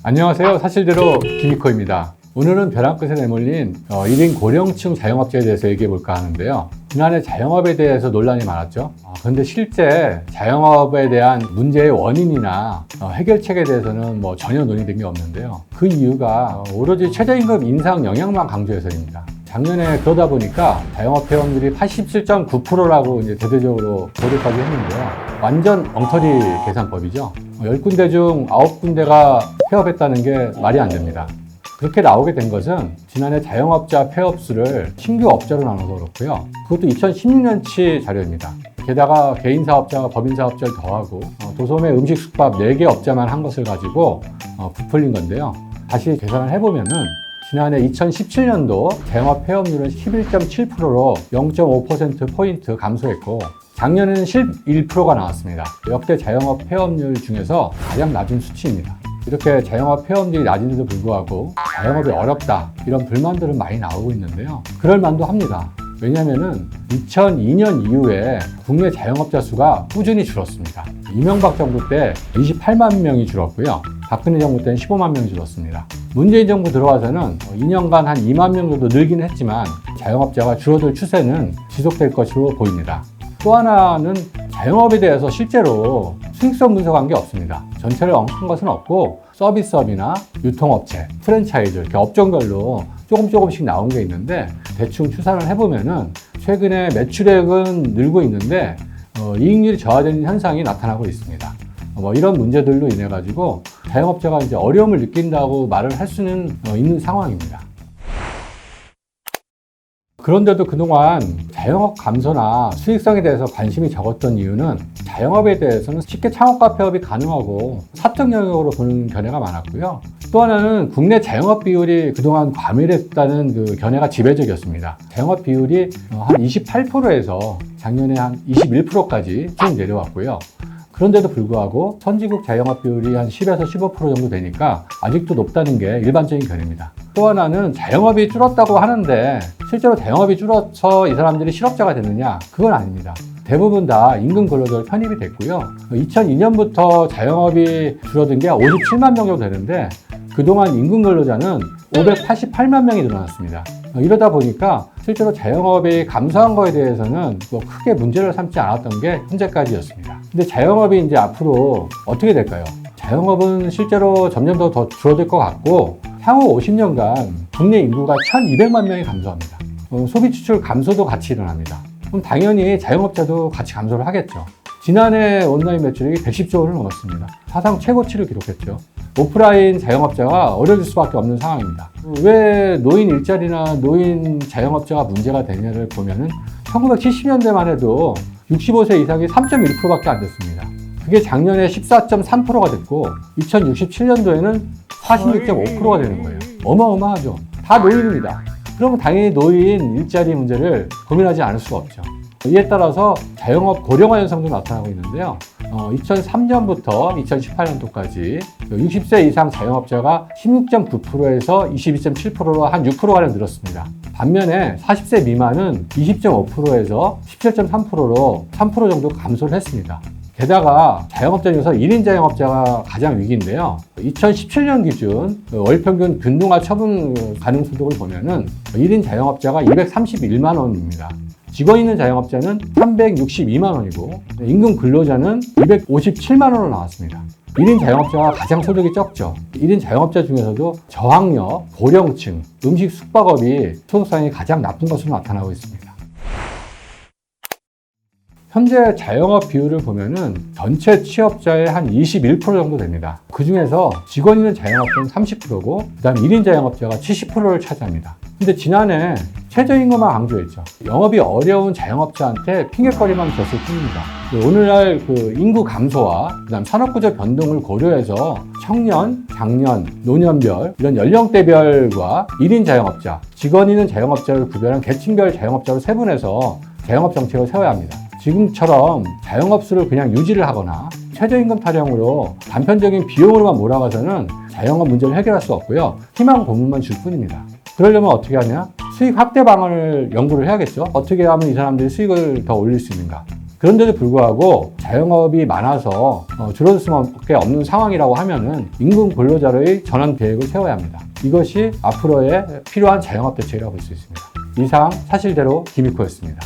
안녕하세요. 사실대로 김익호입니다. 오늘은 벼랑 끝에 내몰린 1인 고령층 자영업자에 대해서 얘기해 볼까 하는데요. 지난해 자영업에 대해서 논란이 많았죠. 그런데 실제 자영업에 대한 문제의 원인이나 해결책에 대해서는 전혀 논의된 게 없는데요. 그 이유가 오로지 최저임금 인상 영향만 강조해서입니다. 작년에 그러다 보니까 자영업 회원들이 87.9%라고 이제 대대적으로 보도까지 했는데요. 완전 엉터리 계산법이죠. 10군데 중 9군데가 폐업했다는 게 말이 안 됩니다. 그렇게 나오게 된 것은 지난해 자영업자 폐업 수를 신규 업자로 나눠서 그렇고요. 그것도 2016년치 자료입니다. 게다가 개인 사업자가 법인 사업자를 더하고 도소매 음식 숙박 4개 업자만 한 것을 가지고 부풀린 건데요. 다시 계산을 해보면은 지난해 2017년도 자영업 폐업률은 11.7%로 0.5%포인트 감소했고 작년에는 11%가 나왔습니다. 역대 자영업 폐업률 중에서 가장 낮은 수치입니다. 이렇게 자영업 폐업률이 낮은데도 불구하고 자영업이 어렵다 이런 불만들은 많이 나오고 있는데요. 그럴 만도 합니다. 왜냐하면 2002년 이후에 국내 자영업자 수가 꾸준히 줄었습니다. 이명박 정부 때 28만 명이 줄었고요. 박근혜 정부 때는 15만 명이 줄었습니다. 문재인 정부 들어와서는 2년간 한 2만 명 정도 늘긴 했지만 자영업자가 줄어들 추세는 지속될 것으로 보입니다. 또 하나는 자영업에 대해서 실제로 수익성 분석한 게 없습니다. 전체를 언급한 것은 없고 서비스업이나 유통업체, 프랜차이즈 이렇게 업종별로 조금씩 나온 게 있는데 대충 추산을 해보면은 최근에 매출액은 늘고 있는데 이익률이 저하되는 현상이 나타나고 있습니다. 이런 문제들로 인해 가지고 자영업자가 이제 어려움을 느낀다고 말을 할 수는 있는 상황입니다. 그런데도 그동안 자영업 감소나 수익성에 대해서 관심이 적었던 이유는 자영업에 대해서는 쉽게 창업과 폐업이 가능하고 사적 영역으로 보는 견해가 많았고요. 또 하나는 국내 자영업 비율이 그동안 과밀했다는 그 견해가 지배적이었습니다. 자영업 비율이 한 28%에서 작년에 한 21%까지 쭉 내려왔고요. 그런데도 불구하고 선진국 자영업 비율이 한 10에서 15% 정도 되니까 아직도 높다는 게 일반적인 견해입니다. 또 하나는 자영업이 줄었다고 하는데 실제로 자영업이 줄어서 이 사람들이 실업자가 됐느냐? 그건 아닙니다. 대부분 다 임금 근로자로 편입이 됐고요. 2002년부터 자영업이 줄어든 게 57만 명 정도 되는데 그동안 임금 근로자는 588만 명이 늘어났습니다. 이러다 보니까 실제로 자영업이 감소한 거에 대해서는 크게 문제를 삼지 않았던 게 현재까지였습니다. 근데 자영업이 이제 앞으로 어떻게 될까요? 자영업은 실제로 점점 더 줄어들 것 같고 향후 50년간 국내 인구가 1200만 명이 감소합니다. 소비 지출 감소도 같이 일어납니다. 그럼 당연히 자영업자도 같이 감소를 하겠죠. 지난해 온라인 매출액이 110조 원을 넘었습니다. 사상 최고치를 기록했죠. 오프라인 자영업자가 어려질 수밖에 없는 상황입니다. 왜 노인 일자리나 노인 자영업자가 문제가 되냐를 보면은 1970년대만 해도 65세 이상이 3.1%밖에 안 됐습니다. 그게 작년에 14.3%가 됐고 2067년도에는 46.5%가 되는 거예요. 어마어마하죠. 다 노인입니다. 그러면 당연히 노인 일자리 문제를 고민하지 않을 수가 없죠. 이에 따라서 자영업 고령화 현상도 나타나고 있는데요. 2003년부터 2018년도까지 60세 이상 자영업자가 16.9%에서 22.7%로 한 6%가량 늘었습니다. 반면에 40세 미만은 20.5%에서 17.3%로 3% 정도 감소를 했습니다. 게다가 자영업자 중에서 1인 자영업자가 가장 위기인데요. 2017년 기준 월평균 균등화 처분 가능 소득을 보면은 1인 자영업자가 231만 원입니다. 직원 있는 자영업자는 362만 원이고 임금 근로자는 257만 원으로 나왔습니다. 1인 자영업자가 가장 소득이 적죠. 1인 자영업자 중에서도 저학력, 고령층, 음식 숙박업이 소득상이 가장 나쁜 것으로 나타나고 있습니다. 현재 자영업 비율을 보면은 전체 취업자의 한 21% 정도 됩니다. 그 중에서 직원 있는 자영업자는 30%고 그다음 1인 자영업자가 70%를 차지합니다. 근데 지난해 최저임금만 강조했죠. 영업이 어려운 자영업자한테 핑계거리만 줬을 뿐입니다. 오늘날 그 인구 감소와 그다음 산업구조 변동을 고려해서 청년, 장년, 노년별 이런 연령대별과 1인 자영업자, 직원 있는 자영업자를 구별한 계층별 자영업자로 세분해서 자영업 정책을 세워야 합니다. 지금처럼 자영업 수를 그냥 유지를 하거나 최저임금 타령으로 단편적인 비용으로만 몰아가서는 자영업 문제를 해결할 수 없고요. 희망 고문만 줄 뿐입니다. 그러려면 어떻게 하냐? 수익 확대 방안을 연구를 해야겠죠. 어떻게 하면 이 사람들이 수익을 더 올릴 수 있는가? 그런데도 불구하고 자영업이 많아서 줄어들 수밖에 없는 상황이라고 하면은 임금 근로자의 전환 계획을 세워야 합니다. 이것이 앞으로의 필요한 자영업 대책이라고 볼 수 있습니다. 이상 사실대로 김익호였습니다.